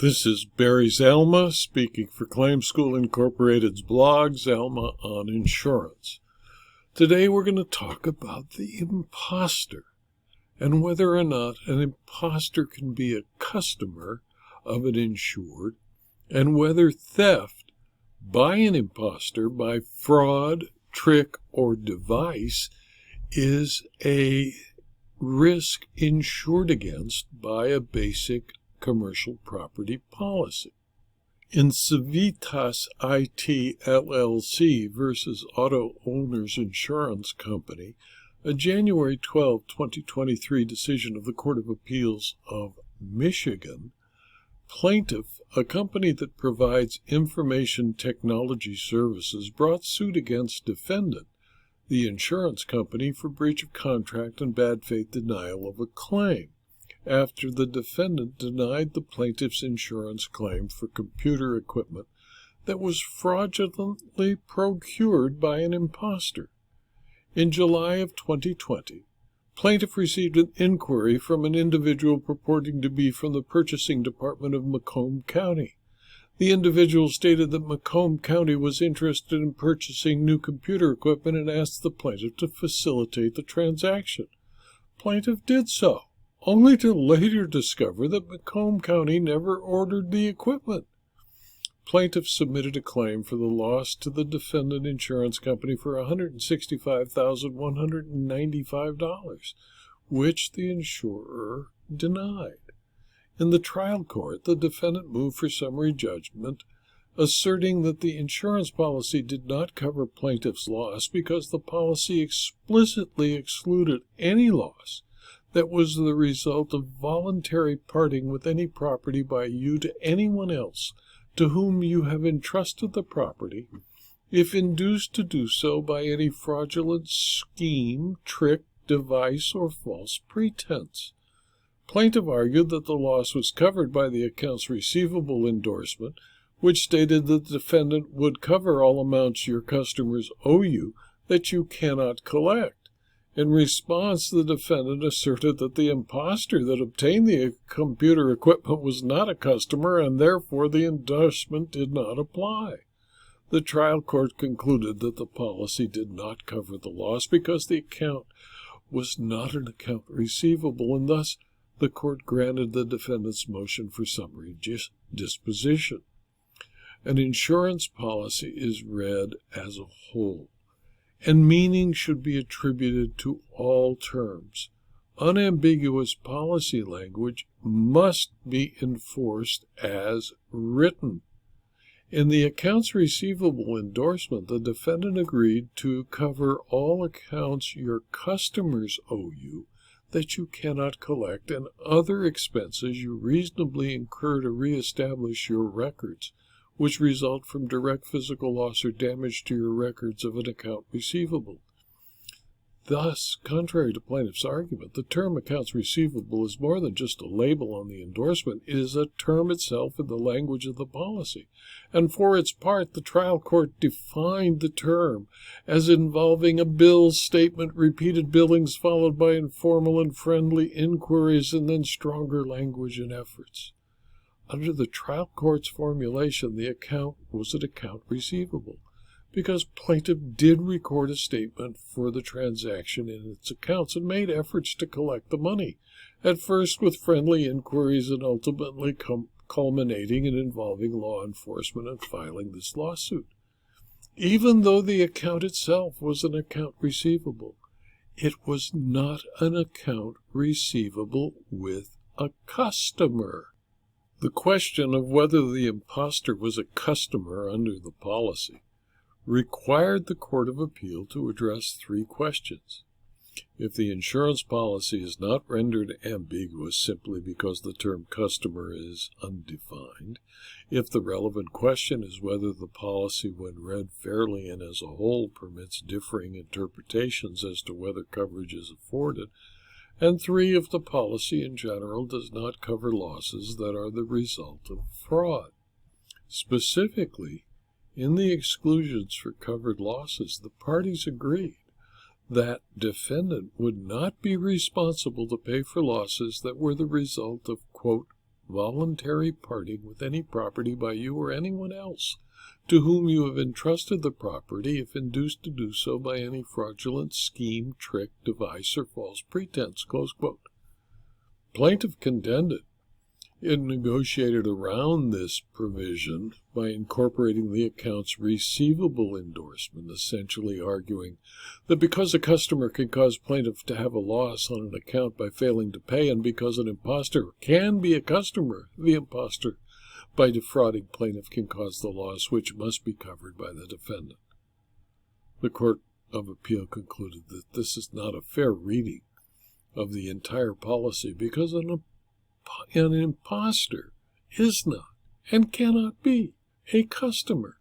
This is Barry Zalma speaking for Claim School Incorporated's blog, Zalma on Insurance. Today we're going to talk about the imposter and whether or not an imposter can be a customer of an insured, and whether theft by an imposter, by fraud, trick, or device, is a risk insured against by a basic commercial property policy. In Civitas-IT LLC versus Auto Owners Insurance Company, a January 12, 2023 decision of the Court of Appeals of Michigan, plaintiff, a company that provides information technology services, brought suit against defendant, the insurance company, for breach of contract and bad faith denial of a claim, after the defendant denied the plaintiff's insurance claim for computer equipment that was fraudulently procured by an imposter. In July of 2020, plaintiff received an inquiry from an individual purporting to be from the purchasing department of Macomb County. The individual stated that Macomb County was interested in purchasing new computer equipment and asked the plaintiff to facilitate the transaction. Plaintiff did so, only to later discover that Macomb County never ordered the equipment. Plaintiff submitted a claim for the loss to the defendant insurance company for $165,195, which the insurer denied. In the trial court, the defendant moved for summary judgment, asserting that the insurance policy did not cover plaintiff's loss because the policy explicitly excluded any loss that was the result of voluntary parting with any property by you to anyone else to whom you have entrusted the property, if induced to do so by any fraudulent scheme, trick, device, or false pretense. Plaintiff argued that the loss was covered by the accounts receivable endorsement, which stated that the defendant would cover all amounts your customers owe you that you cannot collect. In response, the defendant asserted that the imposter that obtained the computer equipment was not a customer, and therefore the endorsement did not apply. The trial court concluded that the policy did not cover the loss because the account was not an account receivable, and thus the court granted the defendant's motion for summary disposition. An insurance policy is read as a whole, and meaning should be attributed to all terms. Unambiguous policy language must be enforced as written. In the accounts receivable endorsement, the defendant agreed to cover all accounts your customers owe you that you cannot collect and other expenses you reasonably incur to reestablish your records, which result from direct physical loss or damage to your records of an account receivable. Thus, contrary to plaintiff's argument, the term accounts receivable is more than just a label on the endorsement. It is a term itself in the language of the policy. And for its part, the trial court defined the term as involving a bill statement, repeated billings followed by informal and friendly inquiries, and then stronger language and efforts. Under the trial court's formulation, the account was an account receivable because plaintiff did record a statement for the transaction in its accounts and made efforts to collect the money, at first with friendly inquiries and ultimately culminating in involving law enforcement and filing this lawsuit. Even though the account itself was an account receivable, it was not an account receivable with a customer. The question of whether the imposter was a customer under the policy required the Court of Appeal to address three questions. If the insurance policy is not rendered ambiguous simply because the term customer is undefined, if the relevant question is whether the policy, when read fairly and as a whole, permits differing interpretations as to whether coverage is afforded, and three, if the policy in general does not cover losses that are the result of fraud. Specifically, in the exclusions for covered losses, the parties agreed that defendant would not be responsible to pay for losses that were the result of, quote, voluntary parting with any property by you or anyone else to whom you have entrusted the property if induced to do so by any fraudulent scheme, trick, device, or false pretense." Close quote. Plaintiff contended it negotiated around this provision by incorporating the account's receivable endorsement, essentially arguing that because a customer can cause plaintiff to have a loss on an account by failing to pay, and because an imposter can be a customer, the imposter, by defrauding plaintiff, can cause the loss which must be covered by the defendant. The Court of Appeal concluded that this is not a fair reading of the entire policy because an imposter is not and cannot be a customer.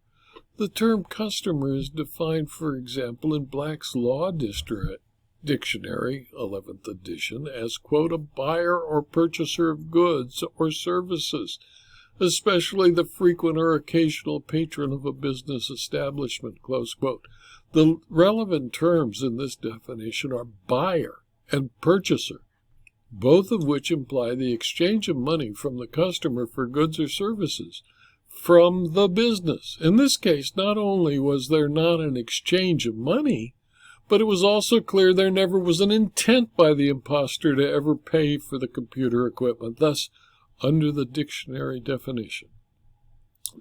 The term customer is defined, for example, in Black's Law Dictionary, 11th edition, as, quote, "a buyer or purchaser of goods or services, especially the frequent or occasional patron of a business establishment," close quote. The relevant terms in this definition are buyer and purchaser, both of which imply the exchange of money from the customer for goods or services from the business. In this case, not only was there not an exchange of money, but it was also clear there never was an intent by the imposter to ever pay for the computer equipment. Thus, under the dictionary definition,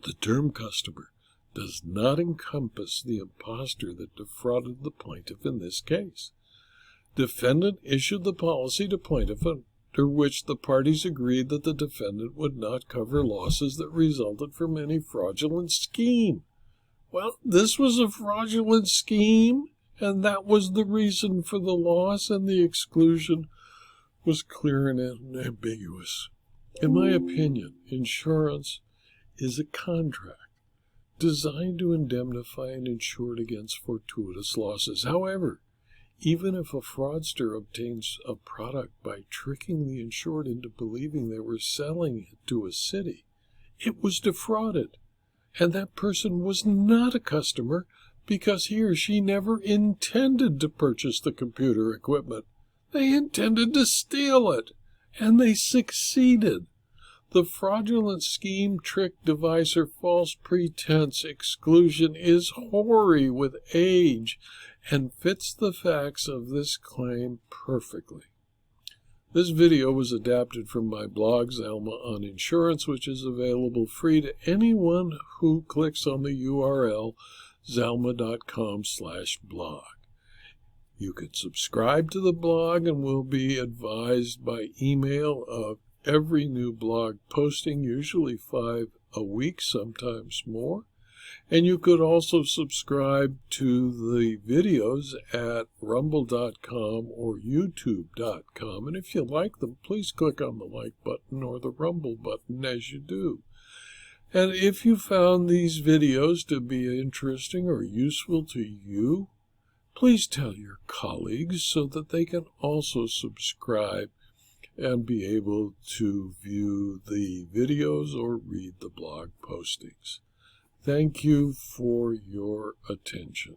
the term customer does not encompass the imposter that defrauded the plaintiff in this case. Defendant issued the policy to plaintiff under which the parties agreed that the defendant would not cover losses that resulted from any fraudulent scheme. Well, this was a fraudulent scheme, and that was the reason for the loss, and the exclusion was clear and unambiguous. In my opinion, insurance is a contract designed to indemnify an insured against fortuitous losses. However, even if a fraudster obtains a product by tricking the insured into believing they were selling it to a city, it was defrauded, and that person was not a customer because he or she never intended to purchase the computer equipment. They intended to steal it, and they succeeded. The fraudulent scheme, trick, device, or false pretense exclusion is hoary with age and fits the facts of this claim perfectly. This video was adapted from my blog, Zalma on Insurance, which is available free to anyone who clicks on the URL zalma.com/blog. You can subscribe to the blog and will be advised by email of every new blog posting, usually 5 a week, sometimes more. And you could also subscribe to the videos at rumble.com or youtube.com. And if you like them, please click on the like button or the rumble button as you do. And if you found these videos to be interesting or useful to you, please tell your colleagues so that they can also subscribe and be able to view the videos or read the blog postings. Thank you for your attention.